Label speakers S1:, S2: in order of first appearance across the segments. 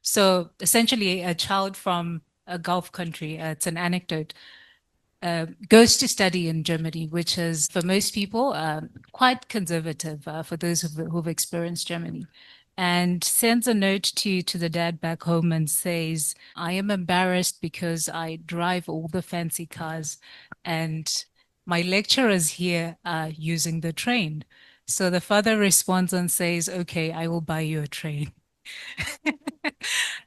S1: So essentially, a child from a Gulf country, it's an anecdote, goes to study in Germany, which is for most people quite conservative for those who've experienced Germany, and sends a note to the dad back home and says, I am embarrassed because I drive all the fancy cars and my lecturers here are using the train. So the father responds and says, okay, I will buy you a train.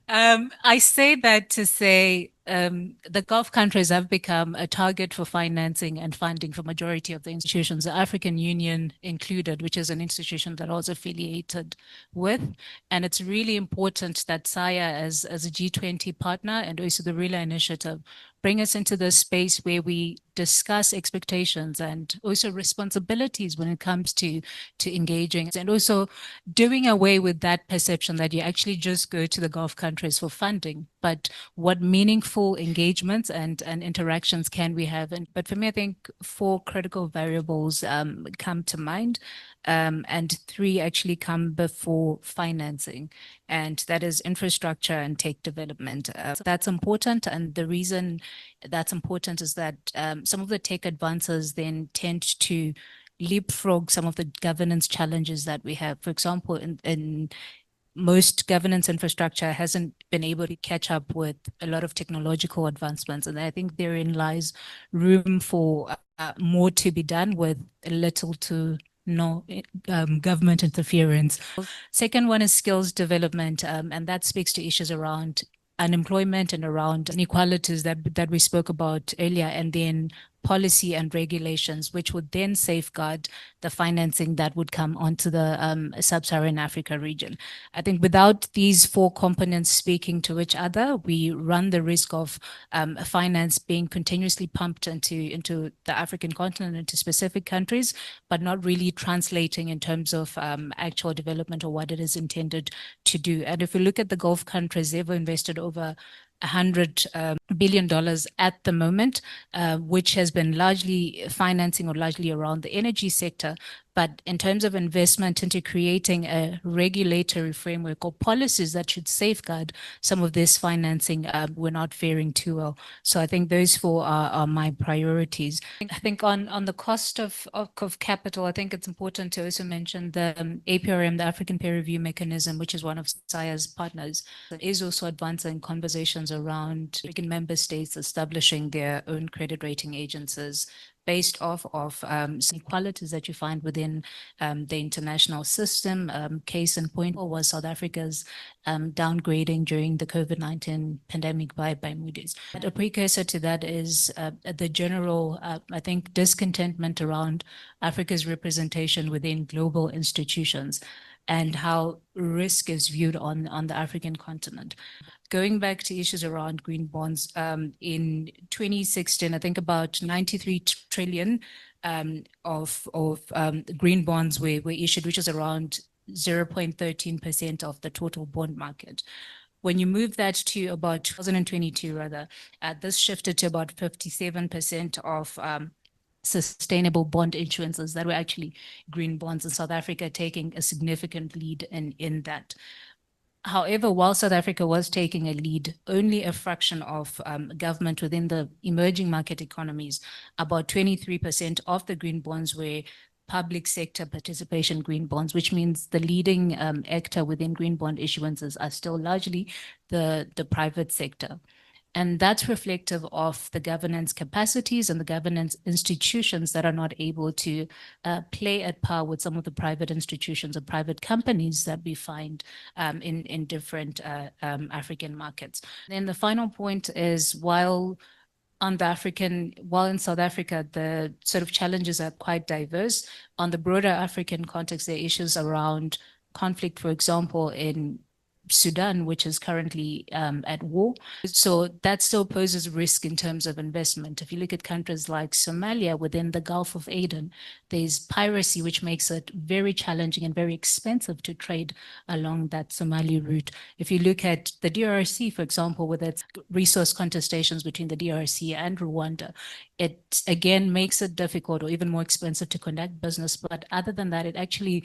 S1: I say that to say the Gulf countries have become a target for financing and funding for majority of the institutions, the African Union included, which is an institution that I was affiliated with. And it's really important that SAIA, as a G20 partner, and also the RELA initiative, bring us into this space where we discuss expectations and also responsibilities when it comes to engaging, and also doing away with that perception that you actually just go to the Gulf countries for funding, but what meaningful engagements and interactions can we have? But for me, I think 4 critical variables come to mind, and 3 actually come before financing, and that is infrastructure and tech development. So that's important, and the reason that's important is that some of the tech advances then tend to leapfrog some of the governance challenges that we have. For example, in most governance infrastructure hasn't been able to catch up with a lot of technological advancements. And I think therein lies room for more to be done with little to no government interference. Second one is skills development, and that speaks to issues around unemployment and around inequalities that we spoke about earlier, and then policy and regulations, which would then safeguard the financing that would come onto the sub-Saharan Africa region. I think without these 4 components speaking to each other, we run the risk of finance being continuously pumped into the African continent, into specific countries, but not really translating in terms of actual development or what it is intended to do. And if we look at the Gulf countries, they've invested over $100 billion at the moment, which has been largely financing or largely around the energy sector. But in terms of investment into creating a regulatory framework or policies that should safeguard some of this financing, we're not faring too well. So I think those 4 are my priorities. I think on the cost of capital, I think it's important to also mention the APRM, the African Peer Review Mechanism, which is one of SAIA's partners, that is also advancing conversations around African member states establishing their own credit rating agencies based off of inequalities that you find within the international system. Case in point was South Africa's downgrading during the COVID-19 pandemic by Moody's. But a precursor to that is the general, I think, discontentment around Africa's representation within global institutions and how risk is viewed on the African continent. Going back to issues around green bonds, in 2016, I think about 93 trillion of green bonds were issued, which is around 0.13% of the total bond market. When you move that to about 2022, rather, this shifted to about 57% of sustainable bond issuances that were actually green bonds, in South Africa taking a significant lead in that. However, while South Africa was taking a lead, only a fraction of government within the emerging market economies, about 23% of the green bonds were public sector participation green bonds, which means the leading actor within green bond issuances are still largely the private sector. And that's reflective of the governance capacities and the governance institutions that are not able to play at par with some of the private institutions or private companies that we find in different African markets. Then the final point is, while in South Africa, the sort of challenges are quite diverse, on the broader African context, there are issues around conflict, for example, in Sudan, which is currently at war. So that still poses risk in terms of investment. If you look at countries like Somalia within the Gulf of Aden, there's piracy, which makes it very challenging and very expensive to trade along that Somali route. If you look at the DRC, for example, with its resource contestations between the DRC and Rwanda, it again makes it difficult or even more expensive to conduct business. But other than that, it actually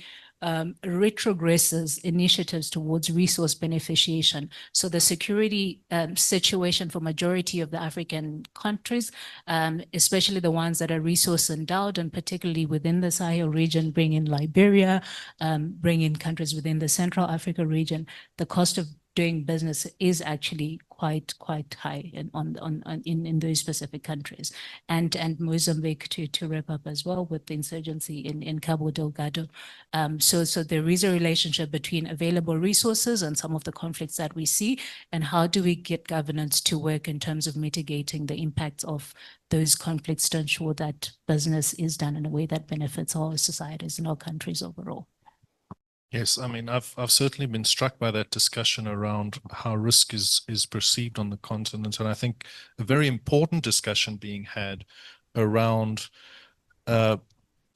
S1: retrogresses initiatives towards resource beneficiation. So the security situation for majority of the African countries, especially the ones that are resource endowed, and particularly within the Sahel region, bring in Liberia, bring in countries within the Central Africa region, the cost of doing business is actually quite high in those specific countries, and Mozambique to wrap up as well with the insurgency in Cabo Delgado. So there is a relationship between available resources and some of the conflicts that we see, and how do we get governance to work in terms of mitigating the impacts of those conflicts to ensure that business is done in a way that benefits our societies and our countries overall.
S2: Yes, I mean, I've certainly been struck by that discussion around how risk is perceived on the continent, and I think a very important discussion being had around the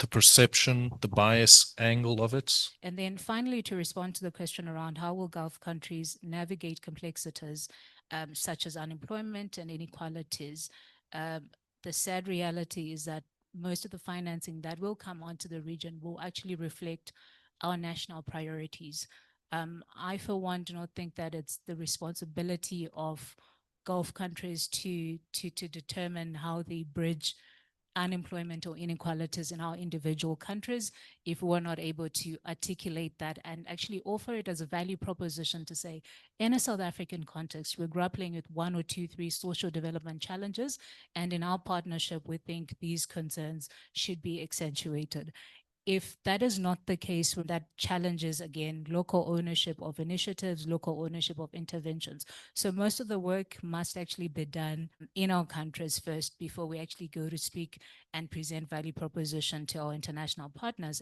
S2: perception, the bias angle of it.
S1: And then finally, to respond to the question around how will Gulf countries navigate complexities such as unemployment and inequalities, the sad reality is that most of the financing that will come onto the region will actually reflect our national priorities. I, for one, do not think that it's the responsibility of Gulf countries to determine how they bridge unemployment or inequalities in our individual countries if we're not able to articulate that and actually offer it as a value proposition to say, in a South African context, we're grappling with 1 or 2, 3 social development challenges, and in our partnership, we think these concerns should be accentuated. If that is not the case, that challenges, again, local ownership of initiatives, local ownership of interventions. So most of the work must actually be done in our countries first before we actually go to speak and present value proposition to our international partners.